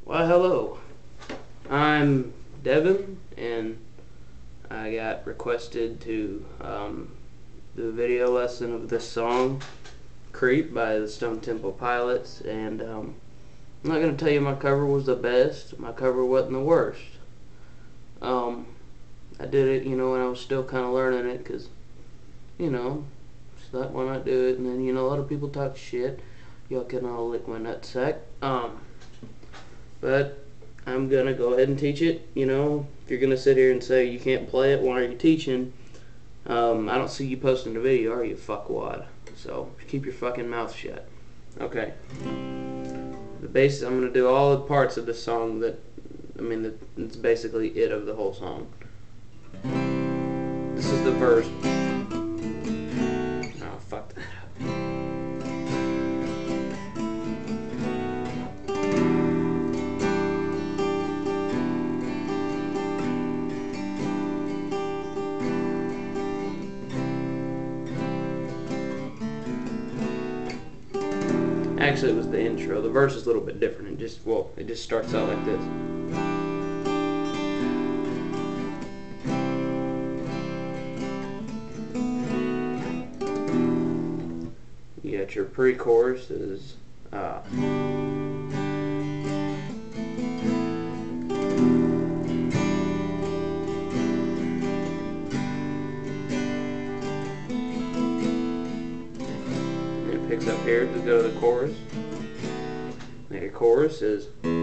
Well, hello. I'm Devin, and I got requested to do a video lesson of this song, Creep by the Stone Temple Pilots, and I'm not going to tell you my cover was the best. My cover wasn't the worst. I did it, when I was still kind of learning it, because, just thought, why not do it? And then, a lot of people talk shit. Y'all can all lick my nutsack. But I'm going to go ahead and teach it. If you're going to sit here and say you can't play it, why are you teaching? I don't see you posting a video, are you, fuckwad? So, keep your fucking mouth shut. Okay. The bass, I'm going to do all the parts of the song it's basically it of the whole song. This is the verse. Oh, fuck that up. Actually, it was the intro. The verse is a little bit different. It just starts out like this. You got your pre-chorus is picks up here to go to the chorus. And your chorus is and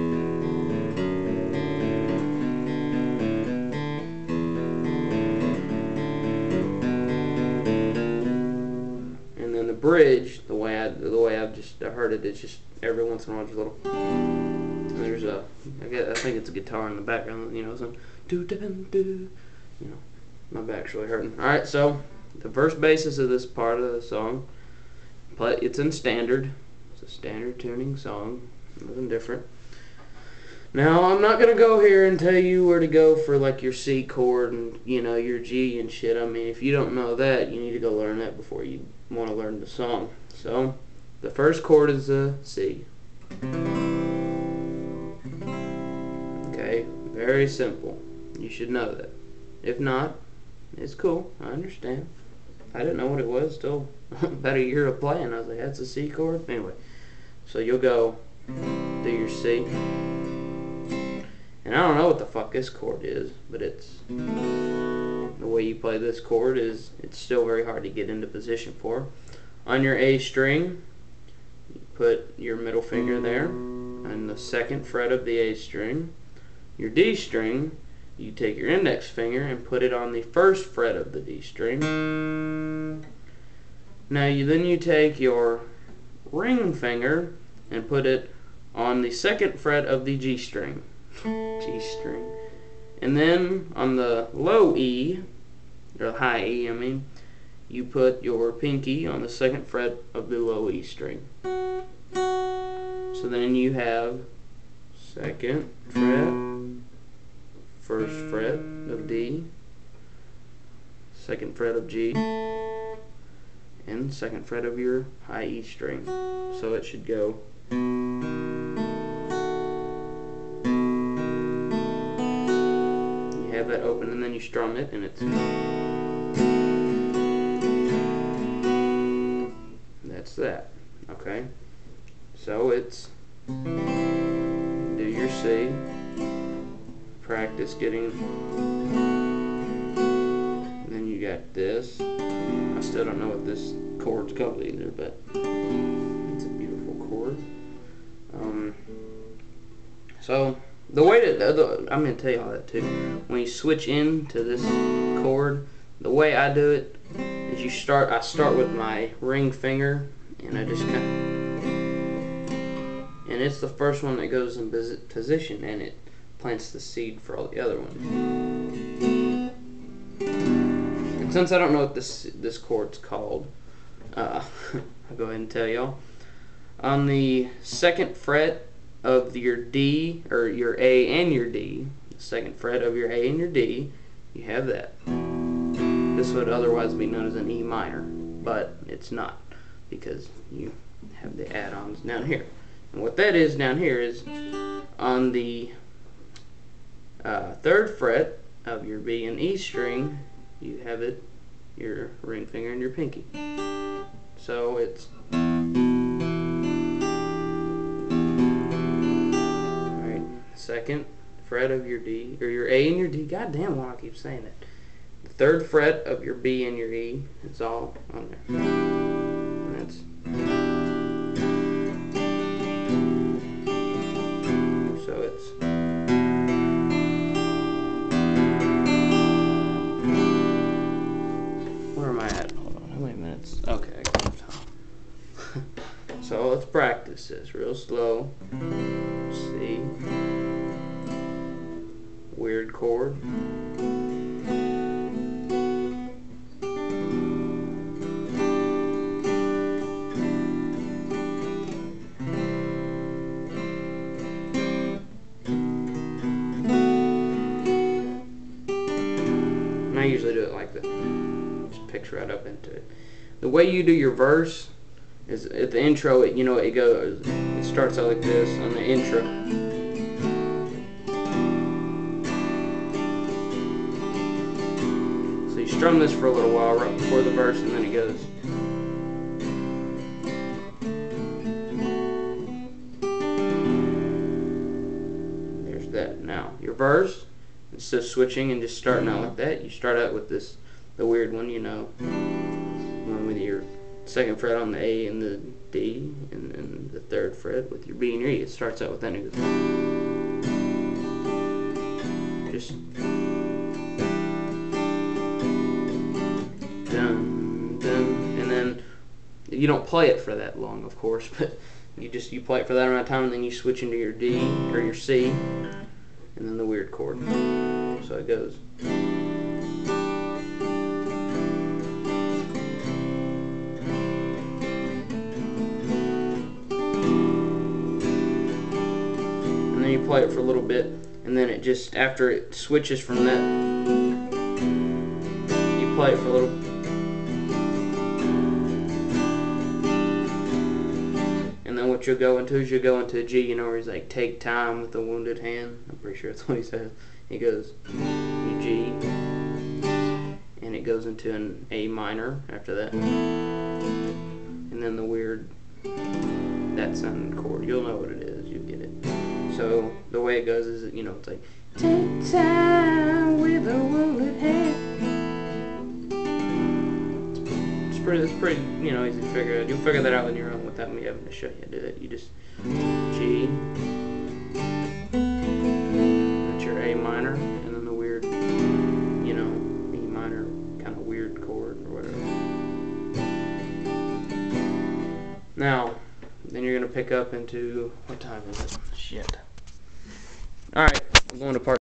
then the bridge, the way I've just heard it is just every once in a while there's a little there's a I think it's a guitar in the background, some do do do, my back's really hurting. Alright, so the verse basis of this part of the song. It's in standard. It's a standard tuning song. Nothing different. Now, I'm not going to go here and tell you where to go for like your C chord and, your G and shit. If you don't know that, you need to go learn that before you want to learn the song. So, the first chord is a C. Okay, very simple. You should know that. If not, it's cool. I understand. I didn't know what it was till about a year of playing. I was like, that's a C chord? Anyway, so you'll go do your C. And I don't know what the fuck this chord is, but it's the way you play this chord it's still very hard to get into position for. On your A string, you put your middle finger there on the second fret of the A string. Your D string, you take your index finger and put it on the first fret of the D string. Now then you take your ring finger and put it on the second fret of the G string. And then on the low E, or high E, you put your pinky on the second fret of the low E string. So then you have second fret, first fret of D, second fret of G, and second fret of your high E string. So it should go. You have that open and then you strum it and it's. That's that. Okay? So it's do your C. Practice getting, and then you got this. I still don't know what this chord's called either, but it's a beautiful chord. So the way that I'm going to tell you all that too. When you switch into this chord, the way I do it is I start with my ring finger, and I just and it's the first one that goes in position, and it plants the seed for all the other ones. And since I don't know what this chord's called, I'll go ahead and tell y'all. On the second fret of your D, or your A and your D, the second fret of your A and your D, you have that. This would otherwise be known as an E minor, but it's not, because you have the add-ons down here. And what that is down here is on the 3rd fret of your B and E string, you have it, your ring finger and your pinky. So it's alright, 2nd fret of your D, or your A and your D. God damn, why I keep saying it. The 3rd fret of your B and your E is all on there. And that's so it's where am I at? Hold on, how many minutes? Okay, I got enough time. So let's practice this real slow. C, weird chord. And I usually do it like this. Just picks right up into it. The way you do your verse is at the intro, it starts out like this on the intro. So you strum this for a little while right before the verse, and then it goes. There's that. Now your verse, instead of switching and just starting out like that, you start out with this, the weird one, one with your 2nd fret on the A and the D, and then the 3rd fret with your B and your E. It starts out with that, and it goes just dun dun, and then you don't play it for that long, of course, but you play it for that amount of time, and then you switch into your D or your C, and then the weird chord. So it goes. You play it for a little bit, and then it just, after it switches from that, you play it for a little, and then what you'll go into is a G, where he's like, take time with the wounded hand. I'm pretty sure that's what he says. He goes G, and it goes into an A minor after that, and then the weird, that sounding chord. You'll know what it is. You get it. So the way it goes is, it's like, take time with a wounded hand. It's pretty, easy to figure out. You'll figure that out on your own without me having to show you how to do it. You just G, that's your A minor, and then the weird, E minor, kind of weird chord or whatever. Now, then you're going to pick up into, what time is it? Shit. Alright, I'm going to part